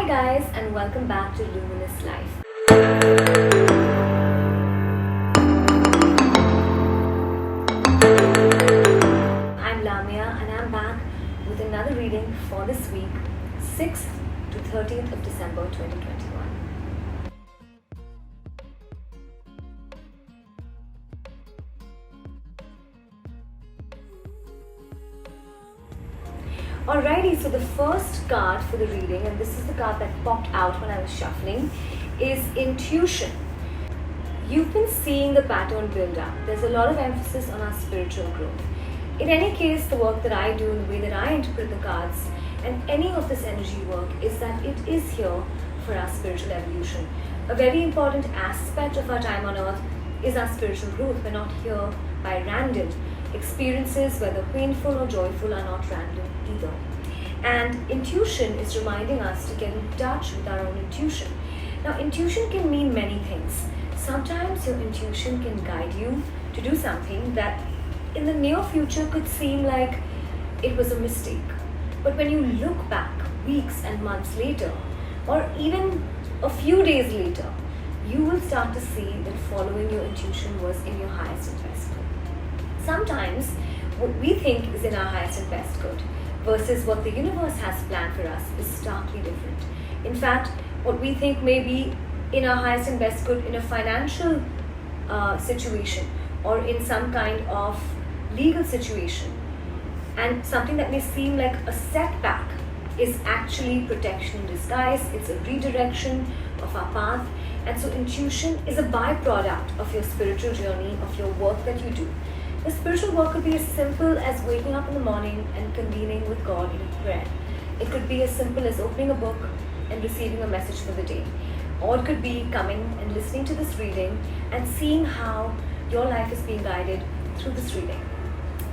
guys, and welcome back to Luminous Life. I'm Lamia and I'm back with another reading for this week, 6th to 13th of December 2021. Alrighty, so the first card for the reading, and this is the card that popped out when I was shuffling, is Intuition. You've been seeing the pattern build up. There's a lot of emphasis on our spiritual growth. In any case, the work that I do and the way that I interpret the cards and any of this energy work is that it is here for our spiritual evolution. A very important aspect of our time on earth is our spiritual growth. We're not here by random. Experiences, whether painful or joyful, are not random either. And intuition is reminding us to get in touch with our own intuition. Now, intuition can mean many things. Sometimes your intuition can guide you to do something that in the near future could seem like it was a mistake. But when you look back weeks and months later, or even a few days later, you will start to see that following your intuition was in your highest and best good. Sometimes what we think is in our highest and best good versus what the universe has planned for us is starkly different. In fact, what we think may be in our highest and best good in a financial situation or in some kind of legal situation, and something that may seem like a setback is actually protection in disguise. It's a redirection of our path. And so intuition is a byproduct of your spiritual journey, of your work that you do. The spiritual work could be as simple as waking up in the morning and convening with God in prayer. It could be as simple as opening a book and receiving a message for the day. Or it could be coming and listening to this reading and seeing how your life is being guided through this reading.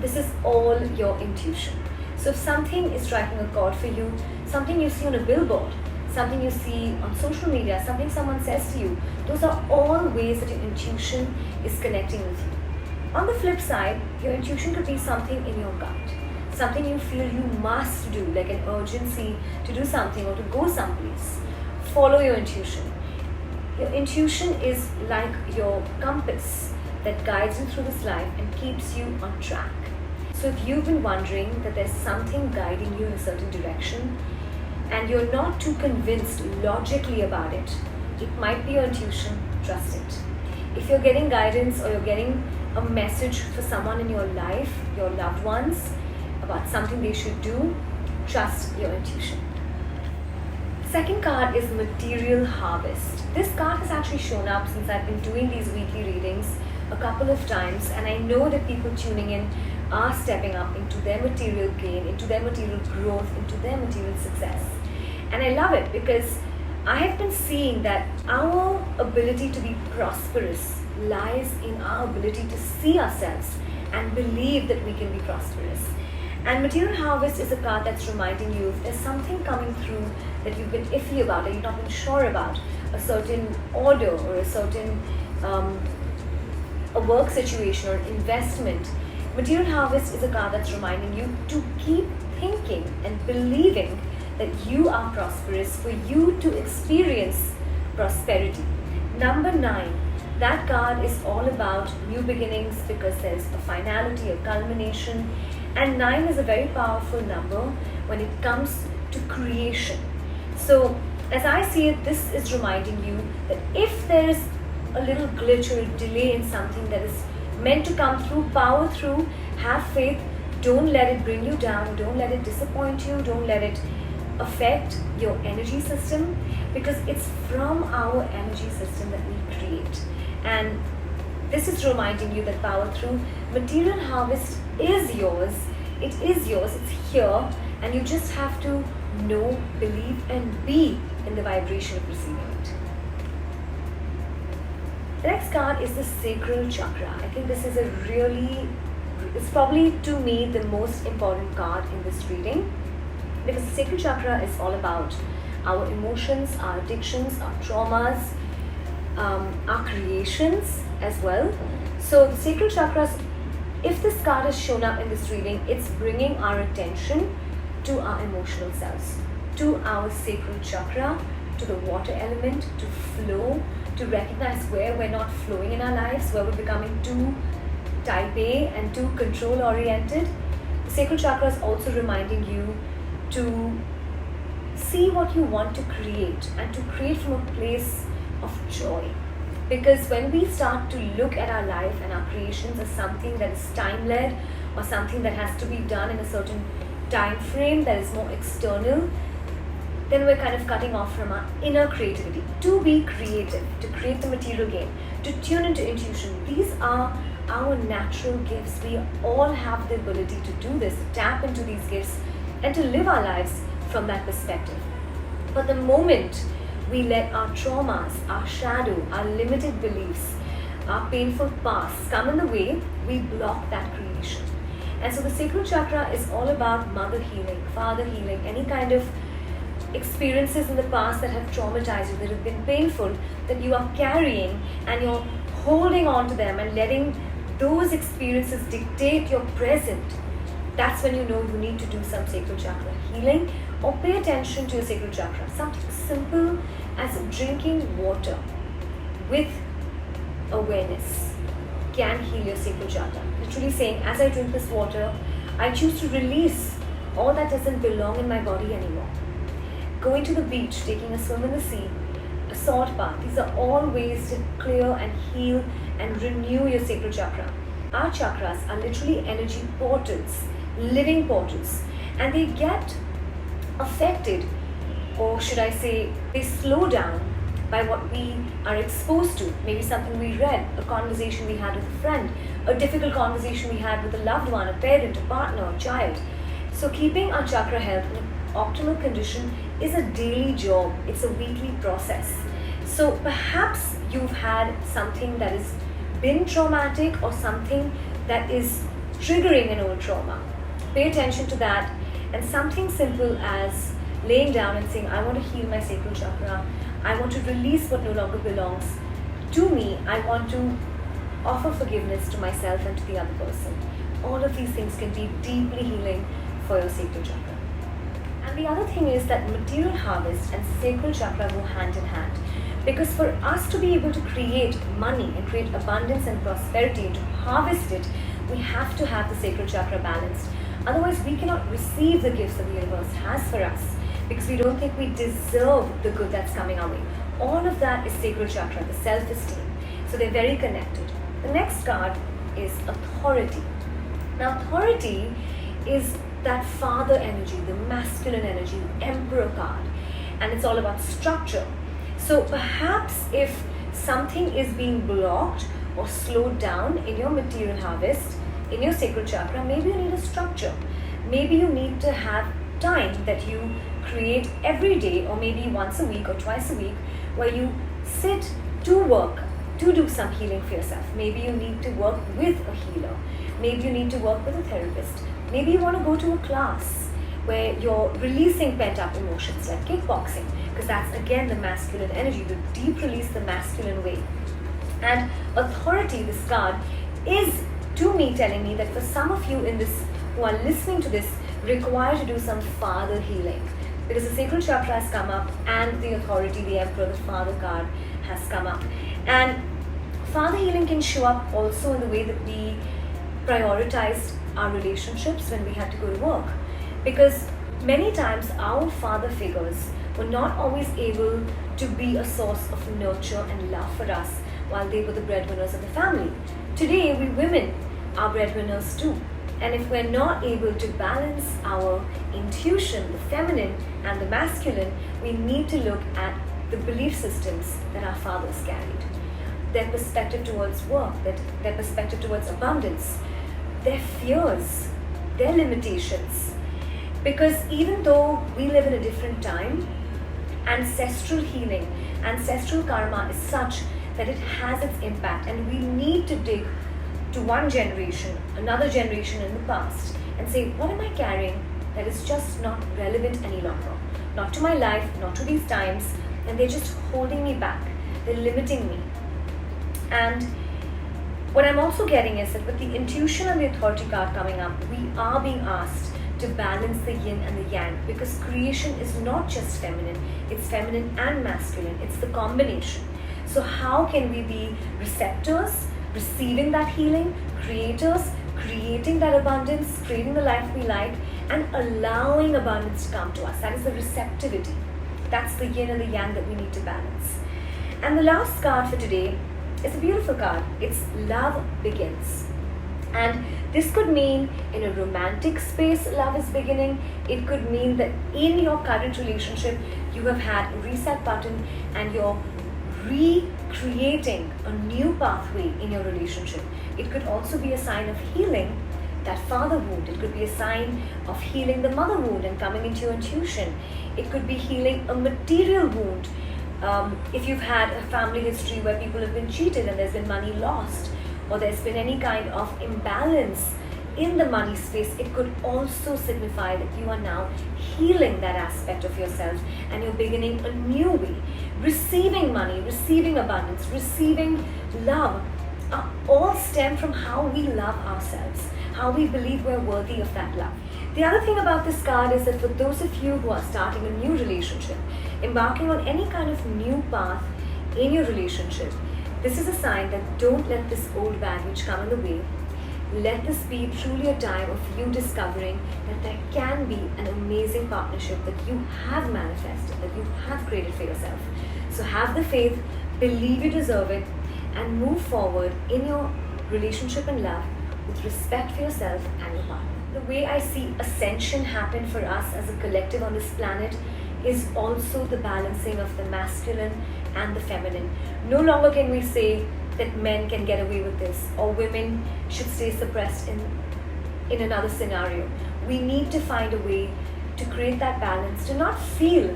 This is all your intuition. So if something is striking a chord for you, something you see on a billboard, something you see on social media, something someone says to you, those are all ways that your intuition is connecting with you. On the flip side, your intuition could be something in your gut, something you feel you must do, like an urgency to do something or to go someplace. Follow your intuition. Your intuition is like your compass that guides you through this life and keeps you on track. So if you've been wondering that there's something guiding you in a certain direction and you're not too convinced logically about it, it might be your intuition, trust it. If you're getting guidance or you're getting a message for someone in your life, your loved ones, about something they should do, trust your intuition. Second card is Material Harvest. This card has actually shown up since I've been doing these weekly readings a couple of times, and I know that people tuning in are stepping up into their material gain, into their material growth, into their material success. And I love it because I have been seeing that our ability to be prosperous lies in our ability to see ourselves and believe that we can be prosperous. And Material Harvest is a card that's reminding you if there's something coming through that you've been iffy about, that you've not been sure about, a certain order or a certain a work situation or investment. Material Harvest is a card that's reminding you to keep thinking and believing that you are prosperous for you to experience prosperity. Number 9. That card is all about new beginnings because there's a finality, a culmination, and 9 is a very powerful number when it comes to creation. So as I see it, this is reminding you that if there's a little glitch or a delay in something that is meant to come through, power through, have faith, don't let it bring you down, don't let it disappoint you, don't let it affect your energy system, because it's from our energy system that we create. And this is reminding you that power through, Material Harvest is yours. It is yours. It's here. And you just have to know, believe, and be in the vibration of receiving it. The next card is the Sacral Chakra. I think this is it's probably to me the most important card in this reading, because the Sacral Chakra is all about our emotions, our addictions, our traumas, our creations as well. So the Sacral Chakras, if this card is shown up in this reading, it's bringing our attention to our emotional selves. to our sacral chakra, to the water element, to flow, to recognize where we're not flowing in our lives, where we're becoming too type A and too control oriented. The sacral chakra is also reminding you to see what you want to create and to create from a place of joy. Because when we start to look at our life and our creations as something that is time-led or something that has to be done in a certain time frame that is more external, then we're kind of cutting off from our inner creativity. To be creative, to create the material game, to tune into intuition, these are our natural gifts. We all have the ability to do this, to tap into these gifts and to live our lives from that perspective. But the moment we let our traumas, our shadow, our limited beliefs, our painful past come in the way, we block that creation. And so the sacral chakra is all about mother healing, father healing, any kind of experiences in the past that have traumatized you, that have been painful, that you are carrying and you're holding on to them and letting those experiences dictate your present. That's when you know you need to do some sacral chakra healing or pay attention to your sacral chakra. Something simple as drinking water with awareness can heal your sacral chakra. Literally saying, as I drink this water, I choose to release all that doesn't belong in my body anymore. Going to the beach, taking a swim in the sea, a salt bath, these are all ways to clear and heal and renew your sacral chakra. Our chakras are literally energy portals, living portals, and they get affected, or should I say, they slow down by what we are exposed to. Maybe something we read, a conversation we had with a friend, a difficult conversation we had with a loved one, a parent, a partner, a child. So keeping our chakra health in an optimal condition is a daily job. It's a weekly process. So perhaps you've had something that has been traumatic or something that is triggering an old trauma. Pay attention to that, and something simple as laying down and saying, I want to heal my sacral chakra. I want to release what no longer belongs to me. I want to offer forgiveness to myself and to the other person. All of these things can be deeply healing for your sacral chakra. And the other thing is that material harvest and sacral chakra go hand in hand. Because for us to be able to create money and create abundance and prosperity and to harvest it, we have to have the sacral chakra balanced. Otherwise, we cannot receive the gifts that the universe has for us because we don't think we deserve the good that's coming our way. All of that is sacral chakra, the self-esteem. So they're very connected. The next card is authority. Now, authority is that father energy, the masculine energy, the emperor card. And it's all about structure. So perhaps if something is being blocked or slowed down in your material harvest, in your sacral chakra, maybe you need a structure. Maybe you need to have time that you create every day, or maybe once a week or twice a week, where you sit to work, to do some healing for yourself. Maybe you need to work with a healer. Maybe you need to work with a therapist. Maybe you want to go to a class where you're releasing pent-up emotions like kickboxing, because that's again the masculine energy, the deep release the masculine way. And authority, this card, is to me telling me that for some of you in this who are listening to this require to do some father healing, because the sacral chakra has come up and the authority, the emperor, the father card has come up. And father healing can show up also in the way that we prioritized our relationships when we had to go to work, because many times our father figures were not always able to be a source of nurture and love for us while they were the breadwinners of the family. Today, we women are breadwinners too. And if we're not able to balance our intuition, the feminine and the masculine, we need to look at the belief systems that our fathers carried. Their perspective towards work, their perspective towards abundance, their fears, their limitations. Because even though we live in a different time, ancestral healing, ancestral karma is such that it has its impact, and we need to dig to one generation, another generation in the past, and say, what am I carrying that is just not relevant any longer? Not to my life, not to these times, and they're just holding me back. They're limiting me. And what I'm also getting is that with the intuition and the authority card coming up, we are being asked to balance the yin and the yang, because creation is not just feminine, it's feminine and masculine, it's the combination. So how can we be receptors, receiving that healing, creators, creating that abundance, creating the life we like, and allowing abundance to come to us? That is the receptivity. That's the yin and the yang that we need to balance. And the last card for today is a beautiful card. It's Love Begins. And this could mean in a romantic space, love is beginning. It could mean that in your current relationship, you have had a reset button and you're recreating a new pathway in your relationship. It could also be a sign of healing that father wound. It could be a sign of healing the mother wound and coming into your intuition. It could be healing a material wound. If you've had a family history where people have been cheated and there's been money lost, or there's been any kind of imbalance in the money space, it could also signify that you are now healing that aspect of yourself and you're beginning a new way. Receiving money, receiving abundance, receiving love, all stem from how we love ourselves, how we believe we're worthy of that love. The other thing about this card is that for those of you who are starting a new relationship, embarking on any kind of new path in your relationship, this is a sign that don't let this old baggage come in the way. Let this be truly a time of you discovering that there can be an amazing partnership that you have manifested, that you have created for yourself. So have the faith, believe you deserve it, and move forward in your relationship and love with respect for yourself and your partner. The way I see ascension happen for us as a collective on this planet is also the balancing of the masculine and the feminine. No longer can we say that men can get away with this or women should stay suppressed in another scenario. We need to find a way to create that balance, to not feel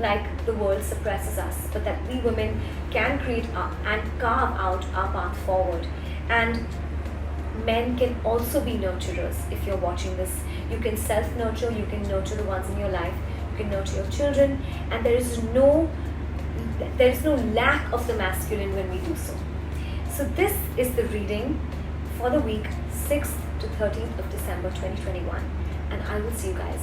like the world suppresses us, but that we women can create and carve out our path forward. And men can also be nurturers. If you're watching this, you can self-nurture, you can nurture the ones in your life, you can nurture your children, and there is no lack of the masculine when we do so. So this is the reading for the week 6th to 13th of December 2021, and I will see you guys